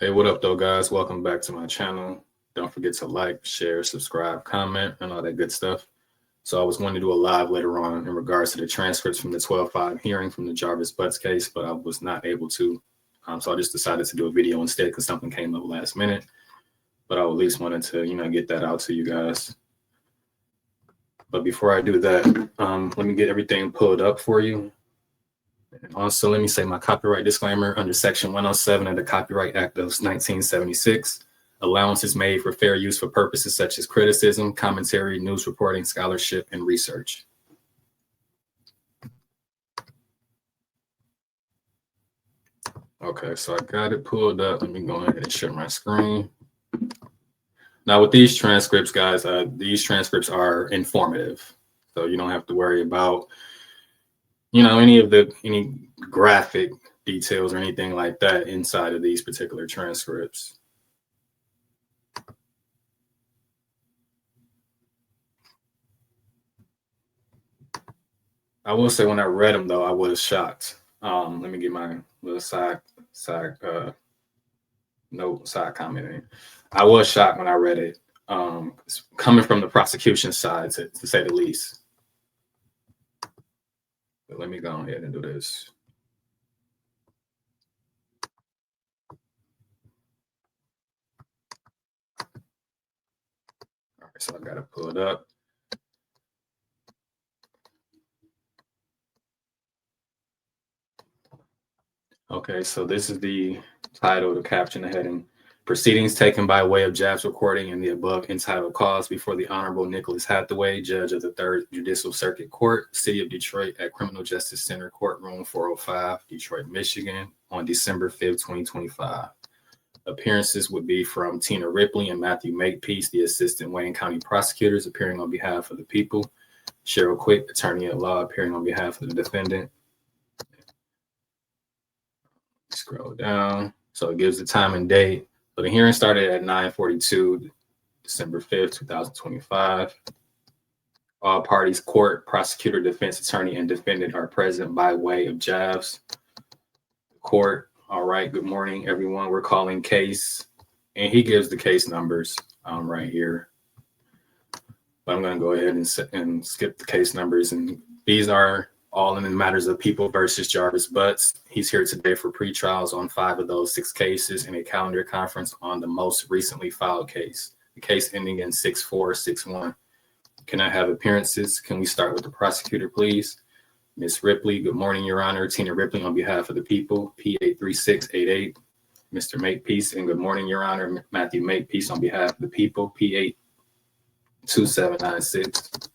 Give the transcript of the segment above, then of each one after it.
Hey, what up, though, guys? Welcome back to my channel. Don't forget to like, share, subscribe, comment, and all that good stuff. So I was going to do a live later on in regards to the transcripts from the 12-5 hearing from the Jarvis Butts case, but I was not able to. So I just decided to do a video instead because something came up last minute. But I at least wanted to, get that out to you guys. But before I do that, let me get everything pulled up for you. And also, let me say my copyright disclaimer under Section 107 of the Copyright Act of 1976. Allowance is made for fair use for purposes such as criticism, commentary, news reporting, scholarship, and research. Okay, so I got it pulled up. Let me go ahead and share my screen. Now, with these transcripts, guys, these transcripts are informative. So you don't have to worry about, any graphic details or anything like that inside of these particular transcripts. I will say when I read them, though, I was shocked. Let me get my little side comment in. I was shocked when I read it, coming from the prosecution side, to say the least. But let me go ahead and do this. All right, so I got to pull it up. Okay, so this is the title, the caption, the heading. Proceedings taken by way of Jarvis recording in the above entitled cause before the Honorable Nicholas Hathaway, Judge of the 3rd Judicial Circuit Court, City of Detroit, at Criminal Justice Center, Courtroom 405, Detroit, Michigan, on December 5th, 2025. Appearances would be from Tina Ripley and Matthew Makepeace, the Assistant Wayne County Prosecutors, appearing on behalf of the people. Cheryl Quick, Attorney at Law, appearing on behalf of the defendant. Scroll down. So it gives the time and date. So the hearing started at 9:42, December 5th, 2025. All parties, court, prosecutor, defense attorney, and defendant are present by way of Jarvis. Court, all right, good morning, everyone. We're calling case, and he gives the case numbers right here. But I'm going to go ahead and skip the case numbers. And these are all in the matters of people versus Jarvis Butts. He's here today for pretrials on 5 of those 6 cases and a calendar conference on the most recently filed case, the case ending in 6-4-6-1. Can I have appearances? Can we start with the prosecutor, please? Ms. Ripley, good morning, Your Honor. Tina Ripley on behalf of the people, P83688. Mr. Makepeace, and good morning, Your Honor. Matthew Makepeace on behalf of the people, P82796.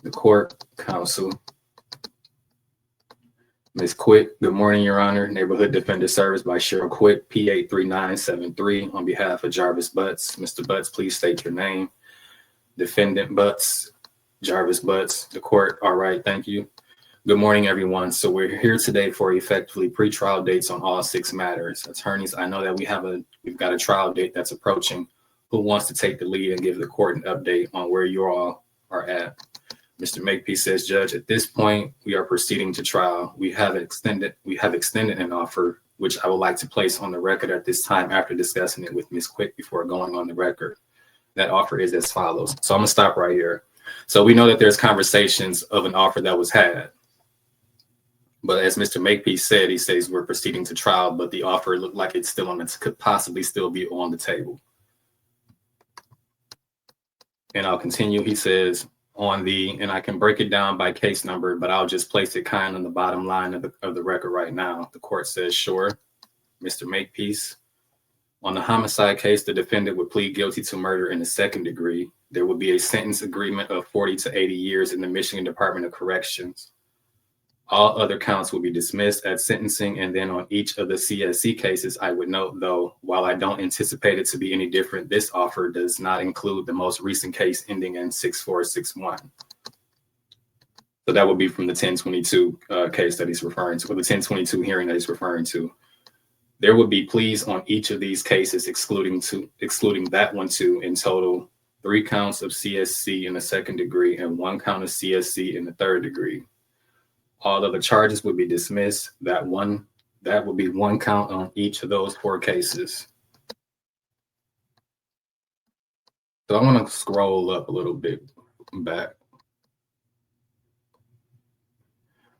The court, counsel. Ms. Quick, good morning, Your Honor. Neighborhood Defender Service by Cheryl Quick, P83973 on behalf of Jarvis Butts. Mr. Butts, please state your name. Defendant Butts, Jarvis Butts. The court, all right, thank you. Good morning, everyone. So we're here today for effectively pretrial dates on all 6 matters. Attorneys, I know that we've got a trial date that's approaching. Who wants to take the lead and give the court an update on where you all are at? Mr. Makepeace says, Judge, at this point, we are proceeding to trial. We have extended an offer, which I would like to place on the record at this time after discussing it with Ms. Quick before going on the record. That offer is as follows. So I'm gonna stop right here. So we know that there's conversations of an offer that was had. But as Mr. Makepeace said, he says we're proceeding to trial, but the offer looked like it's still could possibly still be on the table. And I'll continue. He says, and I can break it down by case number, but I'll just place it kind of on the bottom line of the record right now. The court says, sure. Mr. Makepeace, on the homicide case, the defendant would plead guilty to murder in the 2nd degree. There would be a sentence agreement of 40 to 80 years in the Michigan Department of Corrections. All other counts will be dismissed at sentencing, and then on each of the CSC cases, I would note, though, while I don't anticipate it to be any different, this offer does not include the most recent case ending in 6-4-6-1. So that would be from the 1022 case that he's referring to, or the 1022 hearing that he's referring to. There would be pleas on each of these cases, excluding that one too, in total 3 counts of CSC in the 2nd degree and 1 count of CSC in the 3rd degree. All other charges would be dismissed. That would be 1 count on each of those 4 cases. So I want to scroll up a little bit back.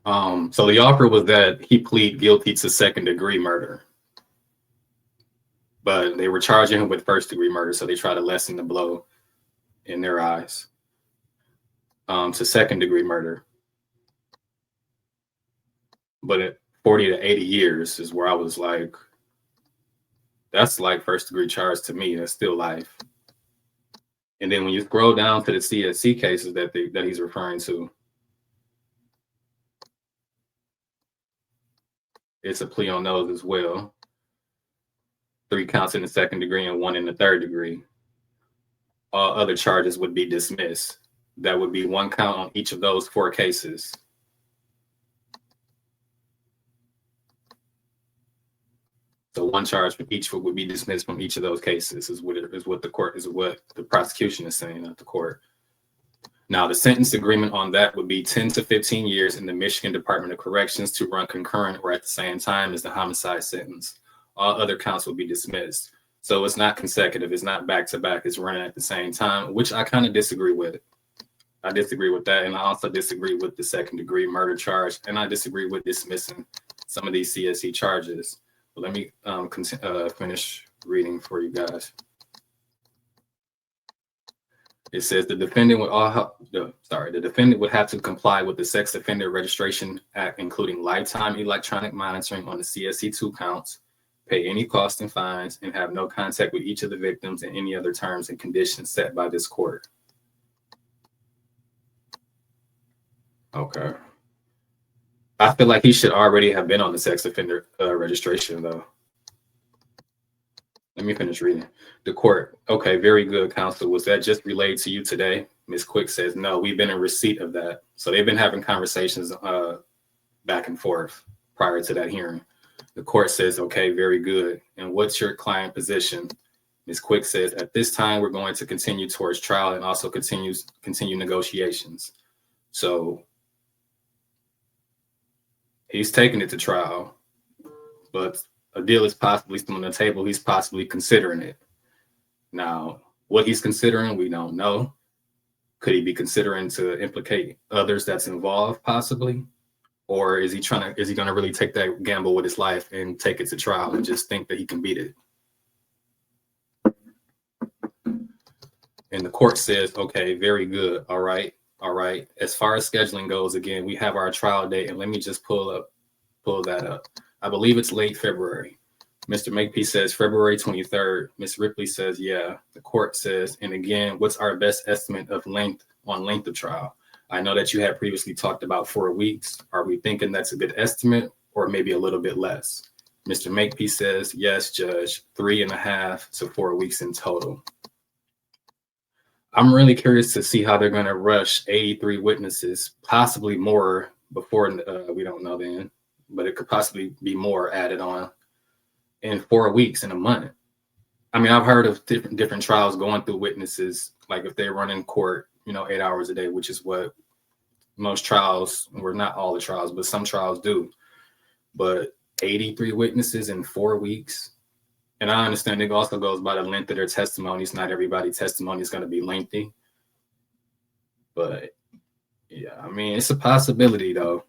So the offer was that he plead guilty to second-degree murder, but they were charging him with first-degree murder, so they try to lessen the blow in their eyes to second-degree murder. But at 40 to 80 years is where I was like, that's like first-degree charge to me. That's still life. And then when you scroll down to the CSC cases that he's referring to, it's a plea on those as well. 3 counts in the second degree and 1 in the third degree. All other charges would be dismissed. That would be 1 count on each of those 4 cases. So 1 charge for each would be dismissed from each of those cases is what the prosecution is saying at the court. Now, the sentence agreement on that would be 10 to 15 years in the Michigan Department of Corrections to run concurrent or at the same time as the homicide sentence. All other counts will be dismissed. So it's not consecutive. It's not back to back. It's running at the same time, which I kind of disagree with. I disagree with that. And I also disagree with the second degree murder charge. And I disagree with dismissing some of these CSE charges. But let me finish reading for you guys. It says the defendant would have to comply with the Sex Offender Registration Act, including lifetime electronic monitoring on the CSE2 counts, pay any costs and fines, and have no contact with each of the victims and any other terms and conditions set by this court. Okay. I feel like he should already have been on the sex offender registration, though. Let me finish reading. The court, okay, very good, counsel. Was that just relayed to you today? Ms. Quick says, no, we've been in receipt of that. So they've been having conversations back and forth prior to that hearing. The court says, okay, very good. And what's your client position? Ms. Quick says, at this time, we're going to continue towards trial and also continue negotiations. So he's taking it to trial, but a deal is possibly still on the table. He's possibly considering it. Now, what he's considering, we don't know. Could he be considering to implicate others that's involved possibly? Or is he going to really take that gamble with his life and take it to trial and just think that he can beat it? And the court says, okay, very good. All right. As far as scheduling goes, again, we have our trial date, and let me just pull that up. I believe it's late February. Mr. Makepeace says February 23rd. Ms. Ripley says, yeah. The court says, and again, what's our best estimate of length of trial? I know that you had previously talked about 4 weeks. Are we thinking that's a good estimate or maybe a little bit less? Mr. Makepeace says, yes, Judge, 3.5 to 4 weeks in total. I'm really curious to see how they're going to rush 83 witnesses, possibly more before, we don't know then, but it could possibly be more added on in 4 weeks, in a month. I mean, I've heard of different trials going through witnesses, like if they run in court, 8 hours a day, which is what most trials, or not all the trials, but some trials do. But 83 witnesses in 4 weeks. And I understand it also goes by the length of their testimonies. Not everybody's testimony is going to be lengthy. But yeah, I mean, it's a possibility though.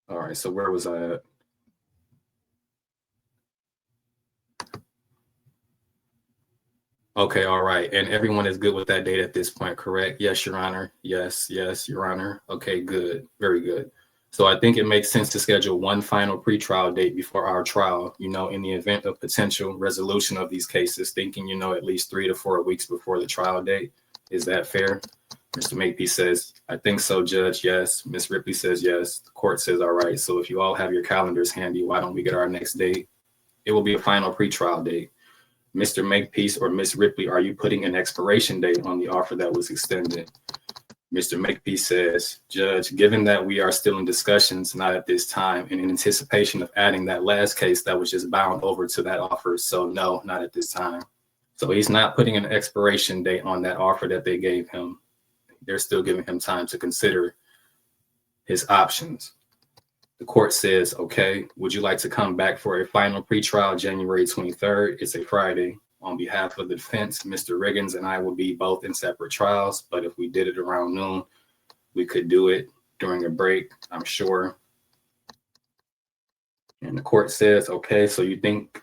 All right, so where was I at? Okay, all right. And everyone is good with that date at this point, correct? Yes, Your Honor. Yes, Your Honor. Okay, good. Very good. So I think it makes sense to schedule one final pretrial date before our trial, in the event of potential resolution of these cases, thinking, at least 3 to 4 weeks before the trial date. Is that fair? Mr. Makepeace says, I think so, Judge. Yes. Ms. Ripley says, yes. The court says, all right. So if you all have your calendars handy, why don't we get our next date? It will be a final pretrial date. Mr. Makepeace or Ms. Ripley, are you putting an expiration date on the offer that was extended? Mr. Makepeace says, Judge, given that we are still in discussions, not at this time, and in anticipation of adding that last case that was just bound over to that offer, so no, not at this time. So he's not putting an expiration date on that offer that they gave him. They're still giving him time to consider his options. The court says, okay, would you like to come back for a final pretrial January 23rd? It's a Friday. On behalf of the defense, Mr. Riggins and I will be both in separate trials, but if we did it around noon, we could do it during a break, I'm sure. And the court says, okay, so you think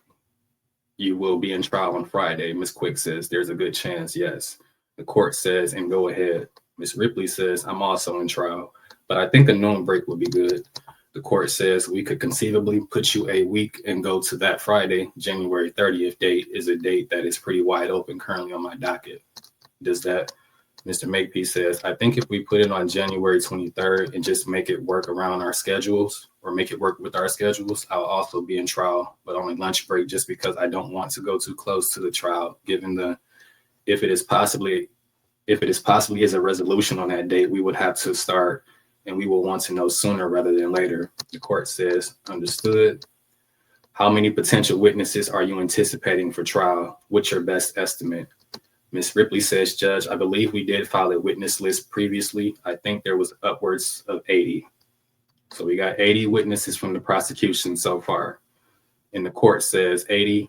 you will be in trial on Friday? Ms. Quick says, there's a good chance, yes. The court says, and go ahead. Ms. Ripley says, I'm also in trial, but I think a noon break would be good. The court says we could conceivably put you a week and go to that Friday, January 30th date is a date that is pretty wide open currently on my docket. Does that? Mr. Makepeace says, I think if we put it on January 23rd and just make it work around our schedules or make it work with our schedules, I'll also be in trial, but on a lunch break just because I don't want to go too close to the trial, given the, if it is possibly is a resolution on that date, we would have to start and we will want to know sooner rather than later. The court says, understood. How many potential witnesses are you anticipating for trial? What's your best estimate? Ms. Ripley says, Judge, I believe we did file a witness list previously. I think there was upwards of 80. So we got 80 witnesses from the prosecution so far. And the court says 80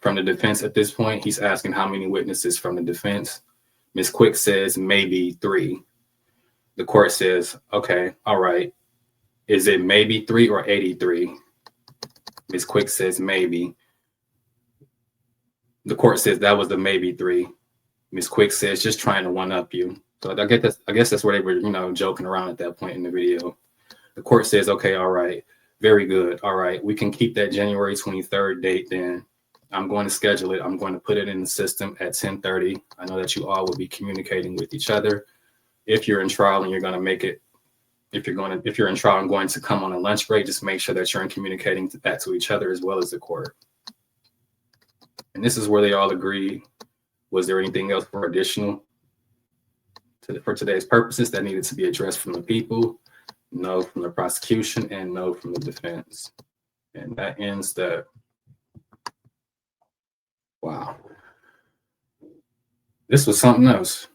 from the defense at this point. He's asking how many witnesses from the defense. Ms. Quick says maybe 3. The court says, okay, all right. Is it maybe 3 or 83? Ms. Quick says maybe. The court says that was the maybe 3. Ms. Quick says just trying to one up you. So I guess that's where they were, joking around at that point in the video. The court says, okay, all right, very good. All right, we can keep that January 23rd date then. I'm going to schedule it. I'm going to put it in the system at 10:30. I know that you all will be communicating with each other. If you're in trial and you're going to make it, if you're in trial and going to come on a lunch break, just make sure that you're communicating that to each other as well as the court. And this is where they all agree. Was there anything else for additional for today's purposes that needed to be addressed from the people? No from the prosecution and no from the defense. And that ends that. Wow. This was something else.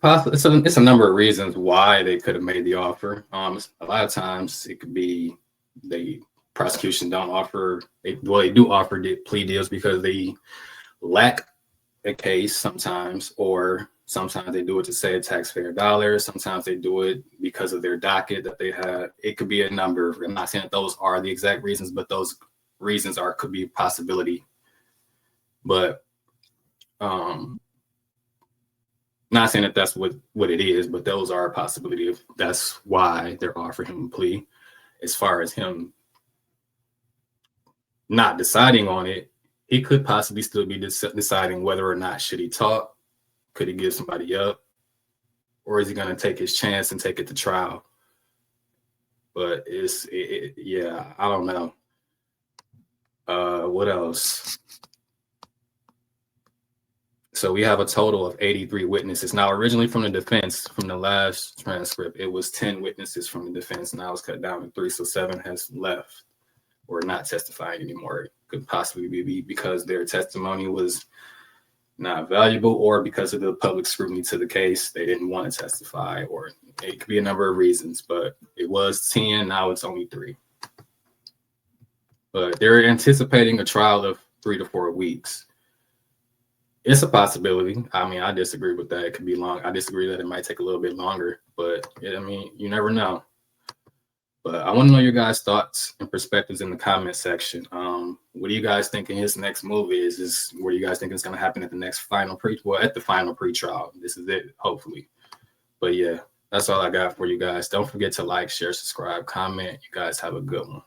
It's a number of reasons why they could have made the offer. A lot of times it could be the prosecution don't offer, they do offer plea deals because they lack a case sometimes, or sometimes they do it to save taxpayer dollars. Sometimes they do it because of their docket that they have. It could be a number. I'm not saying that those are the exact reasons, but those reasons could be a possibility. But not saying that that's what it is, but those are a possibility. If that's why they're offering him a plea. As far as him not deciding on it, he could possibly still be deciding whether or not should he talk, could he give somebody up, or is he going to take his chance and take it to trial? But yeah, I don't know. What else? So we have a total of 83 witnesses. Now, originally from the defense, from the last transcript, it was 10 witnesses from the defense. Now it's cut down to 3, so 7 has left or not testifying anymore. It could possibly be because their testimony was not valuable, or because of the public scrutiny to the case, they didn't want to testify, or it could be a number of reasons, but it was 10, now it's only 3. But they're anticipating a trial of 3 to 4 weeks. It's a possibility. I mean, I disagree with that. It could be long. I disagree that it might take a little bit longer, but I mean, you never know. But I want to know your guys' thoughts and perspectives in the comment section. What do you guys think his next move is? What do you guys think is going to happen at the next final at the final pre-trial? This is it, hopefully. But yeah, that's all I got for you guys. Don't forget to like, share, subscribe, comment. You guys have a good one.